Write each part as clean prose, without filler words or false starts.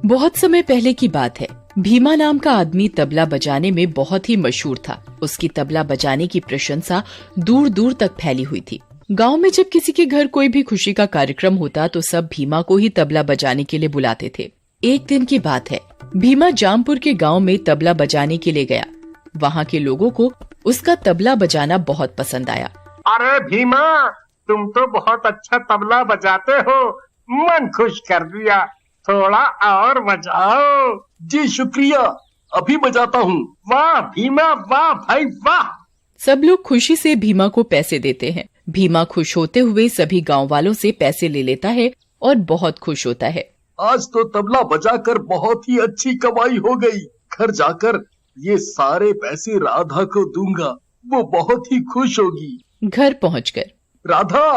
बहुत समय पहले की बात है। भीमा नाम का आदमी तबला बजाने में बहुत ही मशहूर था। उसकी तबला बजाने की प्रशंसा दूर दूर तक फैली हुई थी। गांव में जब किसी के घर कोई भी खुशी का कार्यक्रम होता तो सब भीमा को ही तबला बजाने के लिए बुलाते थे। एक दिन की बात है, भीमा जामपुर के गांव में तबला बजाने के लिए गया। वहां के लोगों को उसका तबला बजाना बहुत पसंद आया। अरे भीमा, तुम तो बहुत अच्छा तबला बजाते हो, मन खुश कर दिया। थोड़ा और बजाओ। जी शुक्रिया, अभी बजाता हूँ। वाह भीमा, वाह भाई वाह। सब लोग खुशी से भीमा को पैसे देते हैं। भीमा खुश होते हुए सभी गांव वालों से पैसे ले लेता है और बहुत खुश होता है। आज तो तबला बजाकर बहुत ही अच्छी कमाई हो गई। घर जाकर ये सारे पैसे राधा को दूंगा, वो बहुत ही खुश होगी। घर पहुंचकर राधा,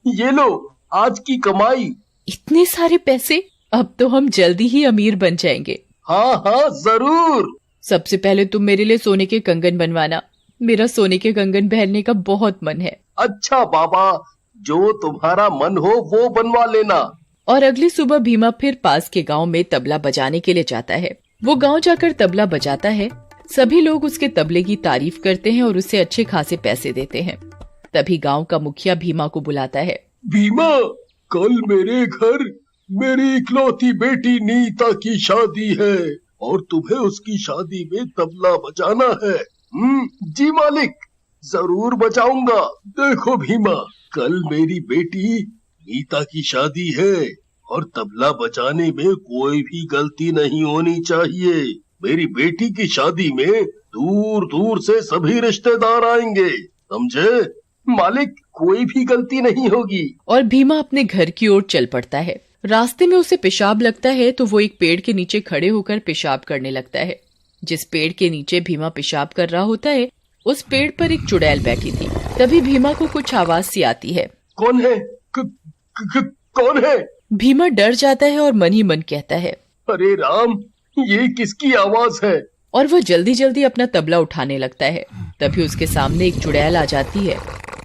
ये लो आज की कमाई। इतने सारे पैसे, अब तो हम जल्दी ही अमीर बन जाएंगे। हाँ हाँ जरूर। सबसे पहले तुम मेरे लिए सोने के कंगन बनवाना। मेरा सोने के कंगन पहनने का बहुत मन है। अच्छा बाबा, जो तुम्हारा मन हो वो बनवा लेना। और अगली सुबह भीमा फिर पास के गांव में तबला बजाने के लिए जाता है। वो गांव जाकर तबला बजाता है। सभी लोग उसके तबले की तारीफ करते हैं और उसे अच्छे खासे पैसे देते हैं। तभी गांव का मुखिया भीमा को बुलाता है। भीमा, कल मेरे घर मेरी इकलौती बेटी नीता की शादी है और तुम्हें उसकी शादी में तबला बजाना है। जी मालिक, जरूर बजाऊंगा। देखो भीमा, कल मेरी बेटी नीता की शादी है और तबला बजाने में कोई भी गलती नहीं होनी चाहिए। मेरी बेटी की शादी में दूर दूर से सभी रिश्तेदार आएंगे, समझे? मालिक, कोई भी गलती नहीं होगी। और भीमा अपने घर की ओर चल पड़ता है। रास्ते में उसे पेशाब लगता है तो वो एक पेड़ के नीचे खड़े होकर पेशाब करने लगता है। जिस पेड़ के नीचे भीमा पेशाब कर रहा होता है, उस पेड़ पर एक चुड़ैल बैठी थी। तभी भीमा को कुछ आवाज सी आती है। कौन है? कौन है? भीमा डर जाता है और मन ही मन कहता है, अरे राम, ये किसकी आवाज है? और वो जल्दी जल्दी अपना तबला उठाने लगता है। तभी उसके सामने एक चुड़ैल आ जाती है।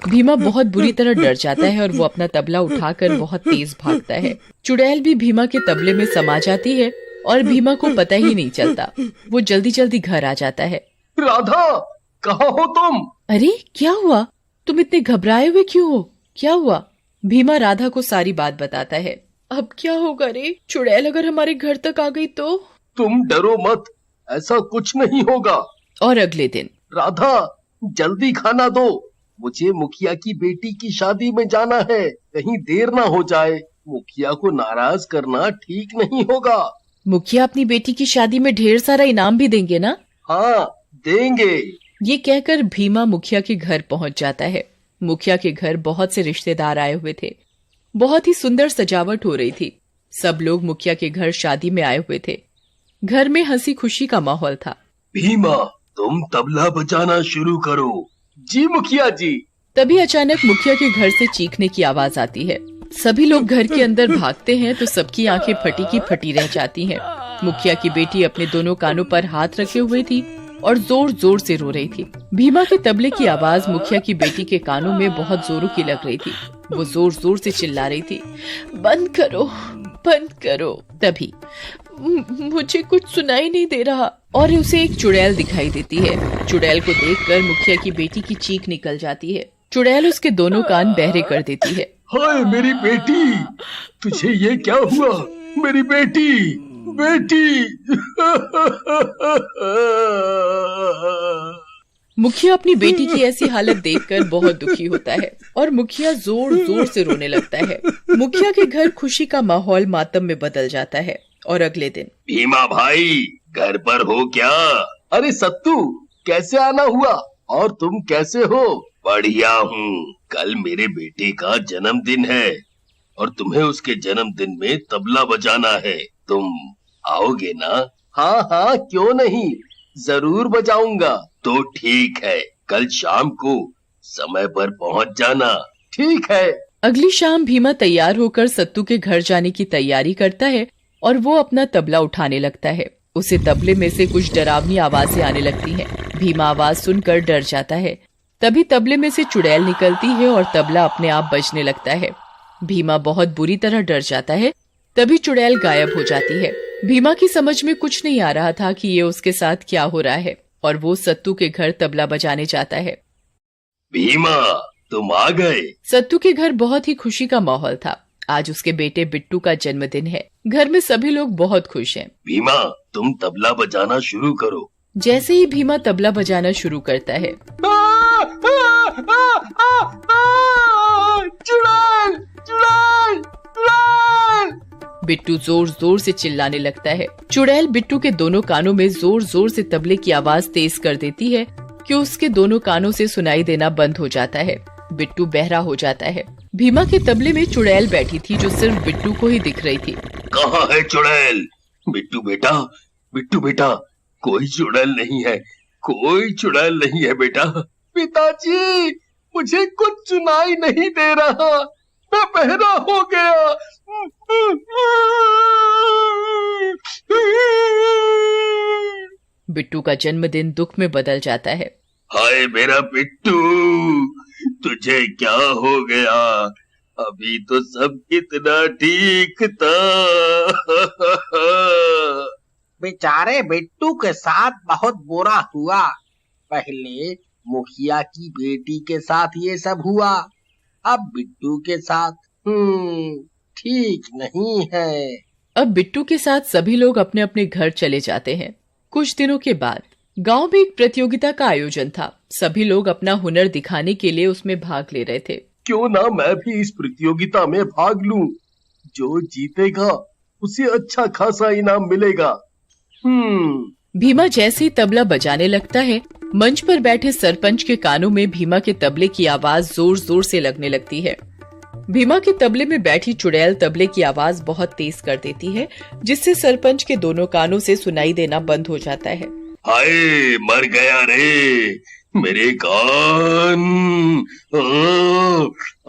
भीमा बहुत बुरी तरह डर जाता है और वो अपना तबला उठाकर बहुत तेज भागता है। चुड़ैल भी भीमा के तबले में समा जाती है और भीमा को पता ही नहीं चलता। वो जल्दी जल्दी घर आ जाता है। राधा, कहाँ हो तुम? अरे क्या हुआ? तुम इतने घबराए हुए क्यों हो? क्या हुआ? भीमा राधा को सारी बात बताता है। अब क्या होगा रे? चुड़ैल अगर हमारे घर तक आ गई तो? तुम डरो मत, ऐसा कुछ नहीं होगा। और अगले दिन, राधा, जल्दी खाना दो, मुझे मुखिया की बेटी की शादी में जाना है, कहीं देर ना हो जाए। मुखिया को नाराज करना ठीक नहीं होगा। मुखिया अपनी बेटी की शादी में ढेर सारा इनाम भी देंगे ना? हाँ, देंगे। ये कहकर भीमा मुखिया के घर पहुंच जाता है। मुखिया के घर बहुत से रिश्तेदार आए हुए थे। बहुत ही सुंदर सजावट हो रही थी। सब लोग मुखिया के घर शादी में आए हुए थे। घर में हंसी खुशी का माहौल था। भीमा, तुम तबला बजाना शुरू करो। जी मुखिया जी। तभी अचानक मुखिया के घर से चीखने की आवाज आती है। सभी लोग घर के अंदर भागते हैं तो सबकी आंखें फटी की फटी रह जाती हैं। मुखिया की बेटी अपने दोनों कानों पर हाथ रखे हुए थी और जोर जोर से रो रही थी। भीमा के तबले की आवाज मुखिया की बेटी के कानों में बहुत जोरों की लग रही थी। वो जोर जोर से चिल्ला रही थी, बंद करो, बंद करो। तभी मुझे कुछ सुनाई नहीं दे रहा और उसे एक चुड़ैल दिखाई देती है। चुड़ैल को देखकर मुखिया की बेटी की चीख निकल जाती है। चुड़ैल उसके दोनों कान बहरे कर देती है। हाय मेरी बेटी, तुझे ये क्या हुआ? मेरी बेटी, बेटी। मुखिया अपनी बेटी की ऐसी हालत देखकर बहुत दुखी होता है और मुखिया जोर जोर से रोने लगता है। मुखिया के घर खुशी का माहौल मातम में बदल जाता है। और अगले दिन, भीमा भाई, घर पर हो क्या? अरे सत्तू, कैसे आना हुआ? और तुम कैसे हो? बढ़िया हूँ। कल मेरे बेटे का जन्मदिन है और तुम्हें उसके जन्मदिन में तबला बजाना है। तुम आओगे ना? हाँ हाँ, क्यों नहीं, जरूर बजाऊंगा। तो ठीक है, कल शाम को समय पर पहुँच जाना। ठीक है। अगली शाम भीमा तैयार होकर सत्तू के घर जाने की तैयारी करता है और वो अपना तबला उठाने लगता है। उसे तबले में से कुछ डरावनी आवाजें आने लगती हैं। भीमा आवाज सुनकर डर जाता है। तभी तबले में से चुड़ैल निकलती है और तबला अपने आप बजने लगता है। भीमा बहुत बुरी तरह डर जाता है। तभी चुड़ैल गायब हो जाती है। भीमा की समझ में कुछ नहीं आ रहा था कि ये उसके साथ क्या हो रहा है और वो सत्तू के घर तबला बजाने जाता है। भीमा, तुम आ गए। सत्तू के घर बहुत ही खुशी का माहौल था। आज उसके बेटे बिट्टू का जन्मदिन है। घर में सभी लोग बहुत खुश हैं। भीमा, तुम तबला बजाना शुरू करो। जैसे ही भीमा तबला बजाना शुरू करता है, चुड़ैल, चुड़ैल, चुड़ैल। बिट्टू जोर जोर से चिल्लाने लगता है। चुड़ैल बिट्टू के दोनों कानों में जोर जोर से तबले की आवाज तेज कर देती है कि उसके दोनों कानों से सुनाई देना बंद हो जाता है। बिट्टू बहरा हो जाता है। भीमा के तबले में चुड़ैल बैठी थी जो सिर्फ बिट्टू को ही दिख रही थी। कहाँ है चुड़ैल? बिट्टू बेटा, बिट्टू बेटा, कोई चुड़ैल नहीं है, कोई चुड़ैल नहीं है बेटा। पिताजी, मुझे कुछ सुनाई नहीं दे रहा, मैं बहरा हो गया। बिट्टू का जन्मदिन दुख में बदल जाता है। हाय मेरा बिट्टू, तुझे क्या हो गया? अभी तो सब कितना ठीक था। बेचारे बिट्टू के साथ बहुत बुरा हुआ। पहले मुखिया की बेटी के साथ ये सब हुआ, अब बिट्टू के साथ ठीक नहीं है। अब बिट्टू के साथ सभी लोग अपने अपने घर चले जाते हैं। कुछ दिनों के बाद गांव में एक प्रतियोगिता का आयोजन था। सभी लोग अपना हुनर दिखाने के लिए उसमें भाग ले रहे थे। क्यों ना मैं भी इस प्रतियोगिता में भाग लूं? जो जीतेगा उसे अच्छा खासा इनाम मिलेगा। भीमा जैसे ही तबला बजाने लगता है, मंच पर बैठे सरपंच के कानों में भीमा के तबले की आवाज जोर जोर से लगने लगती है। भीमा के तबले में बैठी चुड़ैल तबले की आवाज बहुत तेज कर देती है, जिससे सरपंच के दोनों कानों से सुनाई देना बंद हो जाता है। हाय, मर गया रे मेरे कान।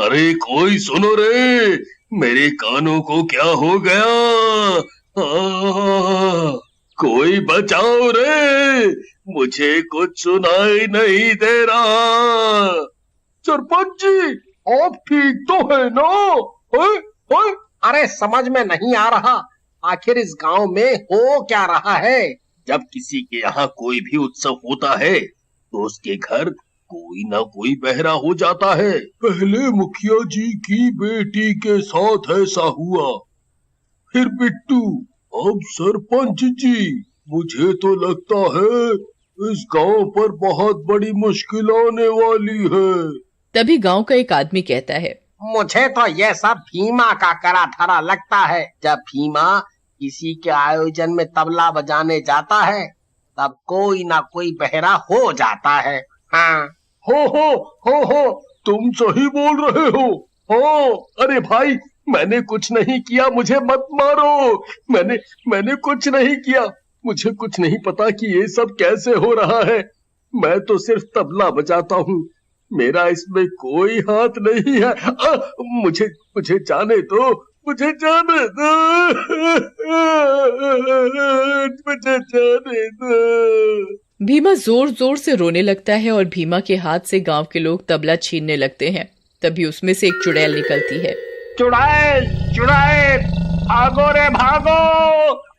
अरे कोई सुनो रे, मेरे कानों को क्या हो गया? कोई बचाओ रे, मुझे कुछ सुनाई नहीं दे रहा। सरपंच जी, आप ठीक तो है ना? अरे समझ में नहीं आ रहा, आखिर इस गांव में हो क्या रहा है? जब किसी के यहाँ कोई भी उत्सव होता है तो उसके घर कोई ना कोई बहरा हो जाता है। पहले मुखिया जी की बेटी के साथ ऐसा हुआ, फिर बिट्टू, अब सरपंच जी। मुझे तो लगता है इस गांव पर बहुत बड़ी मुश्किल आने वाली है। तभी गांव का एक आदमी कहता है, मुझे तो यह सब भीमा का करा धरा लगता है। जब भीमा किसी के आयोजन में तबला बजाने जाता है, तब कोई ना कोई बहरा हो जाता है। हाँ, हो, तुम सही बोल रहे हो। हो, अरे भाई, मैंने कुछ नहीं किया, मुझे मत मारो। मैंने कुछ नहीं किया, मुझे कुछ नहीं पता कि ये सब कैसे हो रहा है। मैं तो सिर्फ तबला बजाता हूँ, मेरा इसमें कोई हाथ नहीं है। मुझे जाने दो, मुझे जाने दो। भीमा जोर जोर से रोने लगता है और भीमा के हाथ से गांव के लोग तबला छीनने लगते हैं। तभी उसमें से एक चुड़ैल निकलती है। चुड़ैल, चुड़ैल, भागो रे भागो,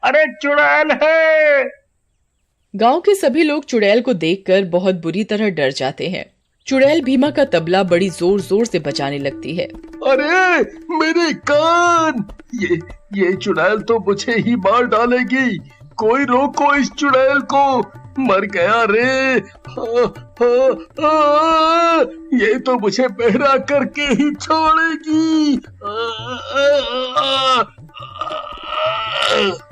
अरे चुड़ैल है। गांव के सभी लोग चुड़ैल को देखकर बहुत बुरी तरह डर जाते हैं। चुड़ैल भीमा का तबला बड़ी जोर जोर से बजाने लगती है। अरे मेरे कान, ये चुड़ैल तो मुझे ही मार डालेगी। कोई रोको इस चुड़ैल को, मर गया रे। ये तो मुझे बहरा करके ही छोड़ेगी।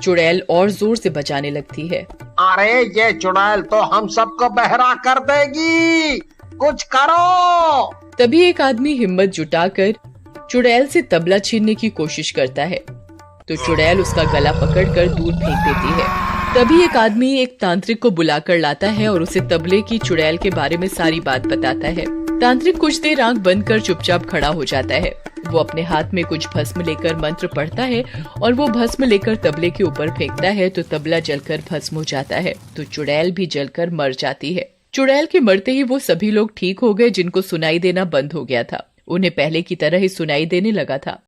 चुड़ैल और जोर से बजाने लगती है। अरे ये चुड़ैल तो हम सबको बहरा कर देगी, कुछ करो। तभी एक आदमी हिम्मत जुटाकर चुड़ैल से तबला छीनने की कोशिश करता है, तो चुड़ैल उसका गला पकड़कर दूर फेंक देती है। तभी एक आदमी एक तांत्रिक को बुलाकर लाता है और उसे तबले की चुड़ैल के बारे में सारी बात बताता है। तांत्रिक कुछ देर आंख बंद कर चुपचाप खड़ा हो जाता है। वो अपने हाथ में कुछ भस्म लेकर मंत्र पढ़ता है और वो भस्म लेकर तबले के ऊपर फेंकता है तो तबला जलकर भस्म हो जाता है, तो चुड़ैल भी जलकर मर जाती है। चुड़ैल के मरते ही वो सभी लोग ठीक हो गए जिनको सुनाई देना बंद हो गया था। उन्हें पहले की तरह ही सुनाई देने लगा था।